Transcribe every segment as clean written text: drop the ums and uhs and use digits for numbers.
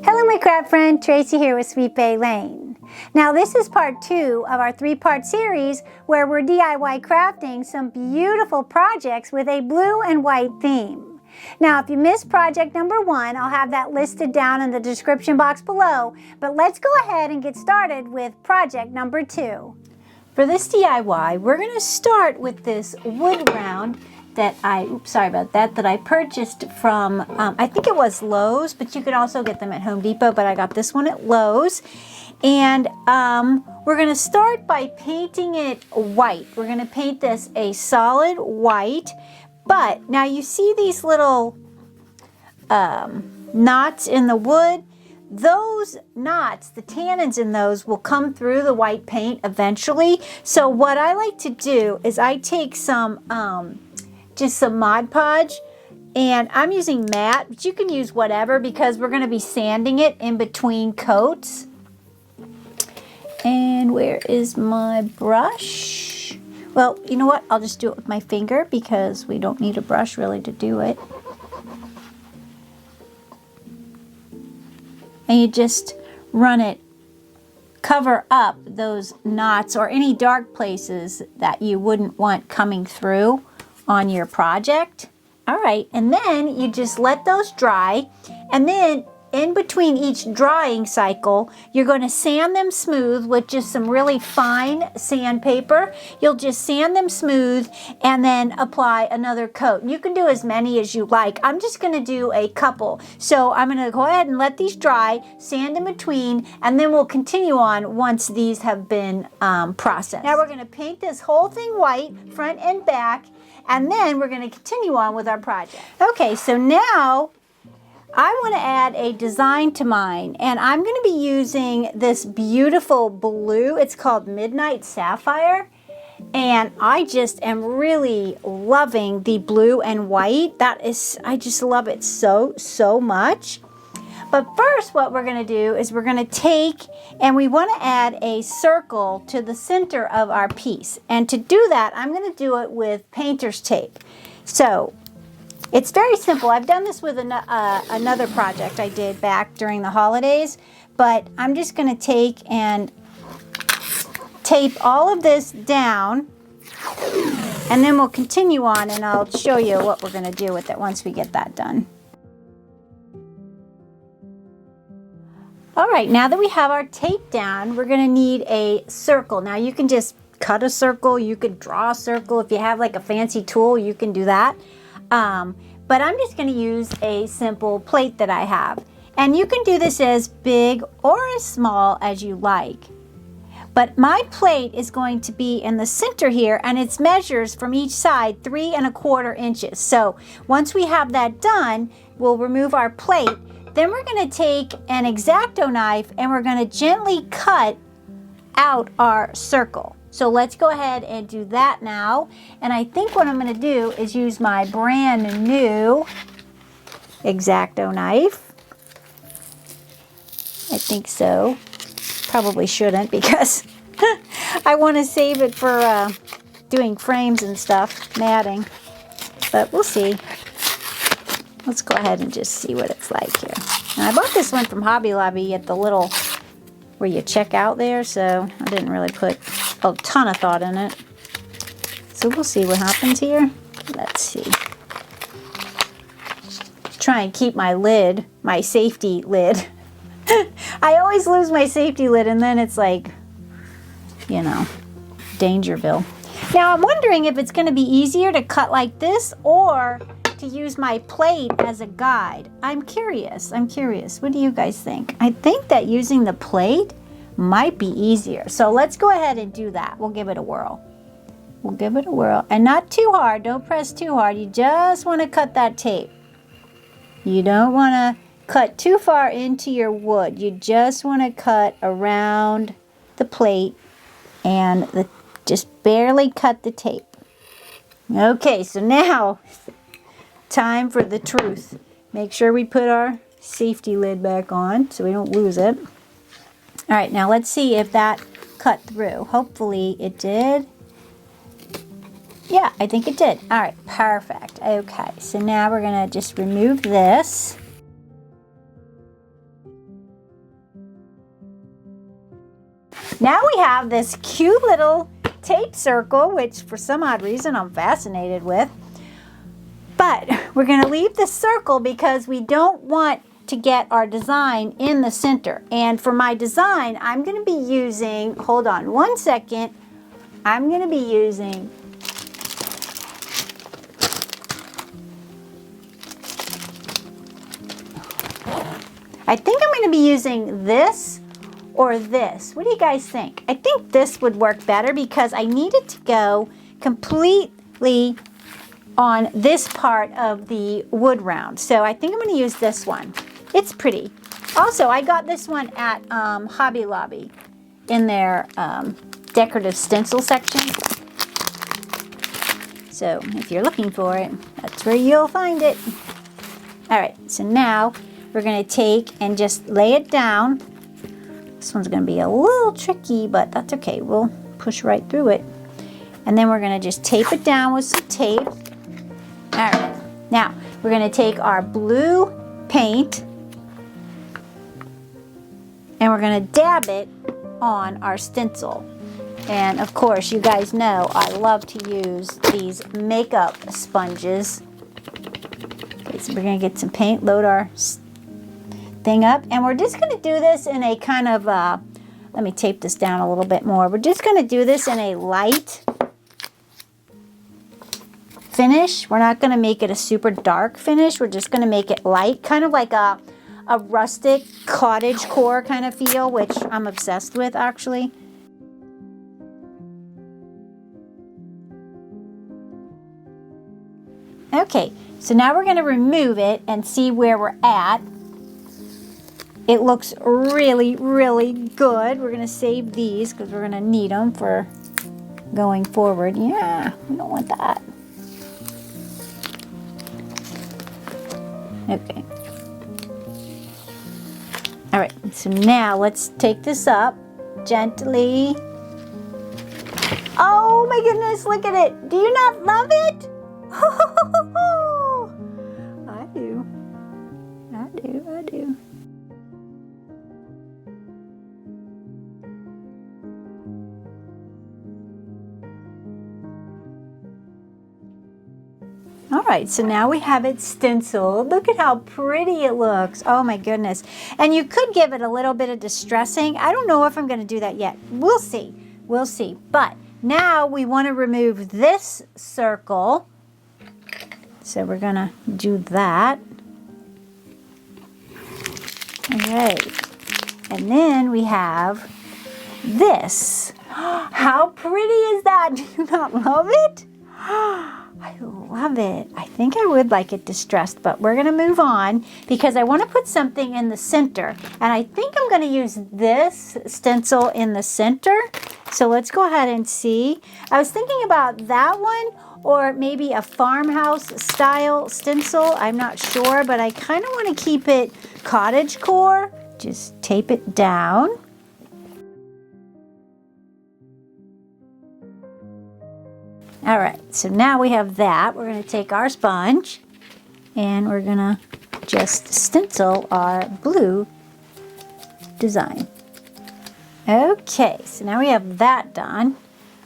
Hello my craft friend, Tracy here with Sweet Bay Lane. Now this is part 2 of our 3-part series where we're DIY crafting some beautiful projects with a blue and white theme. Now if you missed project number 1, I'll have that listed down in the description box below, but let's go ahead and get started with project number 2. For this DIY, we're going to start with this wood round that I purchased from, I think it was Lowe's, but you could also get them at Home Depot, but I got this one at Lowe's. And we're going to start by painting it white. We're going to paint this a solid white, but now you see these little knots in the wood. Those knots, the tannins in those will come through the white paint eventually. So what I like to do is I take some just some Mod Podge, and I'm using matte, but you can use whatever because we're going to be sanding it in between coats. And where is my brush? Well, you know what? I'll just do it with my finger because we don't need a brush really to do it. And you just run it, cover up those knots or any dark places that you wouldn't want coming through on your project. All right, and then you just let those dry, and then in between each drying cycle, you're going to sand them smooth with just some really fine sandpaper. You'll just sand them smooth and then apply another coat. You can do as many as you like. I'm just going to do a couple. So I'm going to go ahead and let these dry, sand in between, and then we'll continue on once these have been processed. Now we're going to paint this whole thing white, front and back, and then we're going to continue on with our project. Okay, so now I want to add a design to mine, and I'm going to be using this beautiful blue. It's called Midnight Sapphire, and I just am really loving the blue and white. I just love it so much. But first what we're going to do is we're going to take and we want to add a circle to the center of our piece. And to do that, I'm going to do it with painter's tape. So it's very simple. I've done this with another project I did back during the holidays, but I'm just going to take and tape all of this down, and then we'll continue on and I'll show you what we're going to do with it once we get that done. All right, now that we have our tape down, we're going to need a circle. Now you can just cut a circle, you could draw a circle. If you have like a fancy tool, you can do that. But I'm just going to use a simple plate that I have. And you can do this as big or as small as you like. But my plate is going to be in the center here, and it measures from each side 3 1/4 inches. So once we have that done, we'll remove our plate. Then we're going to take an X-Acto knife and we're going to gently cut out our circle. So let's go ahead and do that now. And I think what I'm going to do is use my brand new X-Acto knife. I think so. Probably shouldn't because I want to save it for doing frames and stuff, matting. But we'll see. Let's go ahead and just see what it's like here. And I bought this one from Hobby Lobby at the little where you check out there, so I didn't really put a ton of thought in it. So we'll see what happens here. Let's see. Try and keep my lid, my safety lid. I always lose my safety lid, and then it's like, you know, Dangerville. Now I'm wondering if it's going to be easier to cut like this or to use my plate as a guide. I'm curious. What do you guys think? I think that using the plate might be easier. So let's go ahead and do that. We'll give it a whirl. And not too hard. Don't press too hard. You just want to cut that tape. You don't want to cut too far into your wood. You just want to cut around the plate and just barely cut the tape. Okay, so now time for the truth. Make sure we put our safety lid back on so we don't lose it. All right, now let's see if that cut through. Hopefully it did. Yeah, I think it did. All right, perfect. Okay, so now we're gonna just remove this. Now we have this cute little tape circle, which for some odd reason I'm fascinated with. But we're going to leave the circle because we don't want to get our design in the center. And for my design, I'm going to be using, hold on one second, I'm going to be using I think I'm going to be using this or this. What do you guys think? I think this would work better because I need it to go completely on this part of the wood round. So I think I'm going to use this one. It's pretty. Also, I got this one at Hobby Lobby in their decorative stencil section. So if you're looking for it, that's where you'll find it. All right, so now we're going to take and just lay it down. This one's going to be a little tricky, but that's okay. We'll push right through it. And then we're going to just tape it down with some tape. All right, now we're going to take our blue paint and we're going to dab it on our stencil. And of course, you guys know I love to use these makeup sponges. Okay, so we're going to get some paint, load our thing up, and we're just going to do this in a kind of, let me tape this down a little bit more. We're just going to do this in a light finish. We're not going to make it a super dark finish. We're just going to make it light, kind of like a rustic cottage core kind of feel, which I'm obsessed with actually. Okay, so now we're going to remove it and see where we're at. It looks really, really good. We're going to save these because we're going to need them for going forward. Yeah, we don't want that. Okay. All right, so now let's take this up gently. Oh my goodness, look at it. Do you not love it? I do. I do, I do. All right, so now we have it stenciled. Look at how pretty it looks. Oh my goodness. And you could give it a little bit of distressing. I don't know if I'm going to do that yet. We'll see. We'll see. But now we want to remove this circle. So we're going to do that. All right. And then we have this. How pretty is that? Do you not love it? I love it. I think I would like it distressed, but we're going to move on because I want to put something in the center. And I think I'm going to use this stencil in the center. So let's go ahead and see. I was thinking about that one or maybe a farmhouse style stencil. I'm not sure, but I kind of want to keep it cottage core. Just tape it down. All right, so now we have that. We're going to take our sponge and we're going to just stencil our blue design. Okay, so now we have that done.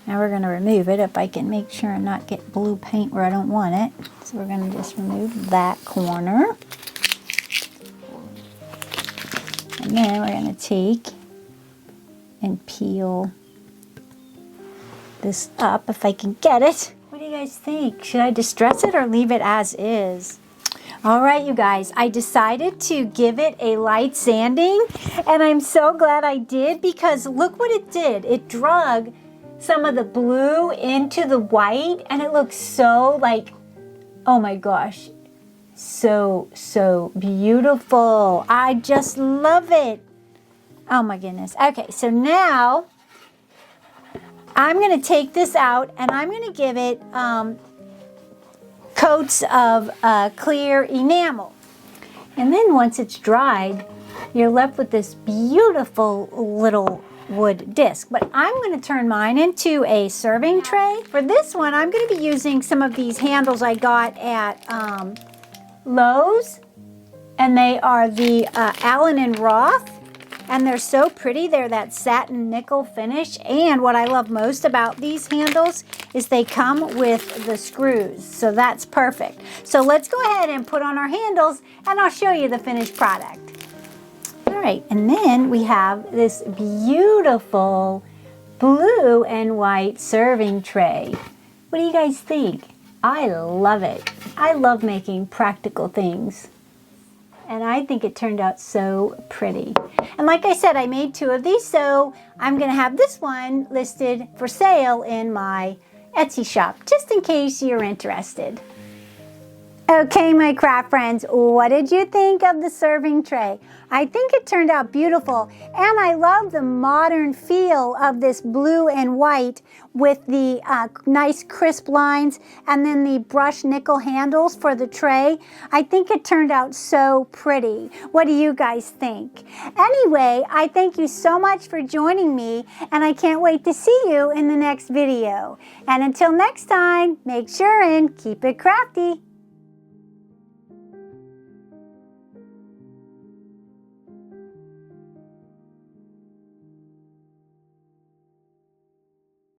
Now we're going to remove it if I can make sure and not get blue paint where I don't want it. So we're going to just remove that corner. And then we're going to take and peel this up if I can get it. What do you guys think? Should I distress it or leave it as is? All right, you guys, I decided to give it a light sanding, and I'm so glad I did because look what it did. It drug some of the blue into the white, and it looks so like, oh my gosh, so beautiful. I just love it. Oh my goodness. Okay, so now I'm going to take this out and I'm going to give it coats of clear enamel. And then once it's dried, you're left with this beautiful little wood disc. But I'm going to turn mine into a serving tray. For this one, I'm going to be using some of these handles I got at Lowe's. And they are the Allen & Roth. and they're so pretty. They're that satin nickel finish, and what I love most about these handles is they come with the screws, so that's perfect. So let's go ahead and put on our handles, and I'll show you the finished product. All right, and then we have this beautiful blue and white serving tray. What do you guys think? I love it. I love making practical things. And I think it turned out so pretty. And like I said, I made 2 of these, so I'm gonna have this one listed for sale in my Etsy shop, just in case you're interested. Okay, my craft friends, what did you think of the serving tray? I think it turned out beautiful, and I love the modern feel of this blue and white with the nice crisp lines and then the brushed nickel handles for the tray. I think it turned out so pretty. What do you guys think? Anyway, I thank you so much for joining me, and I can't wait to see you in the next video. And until next time, make sure and keep it crafty.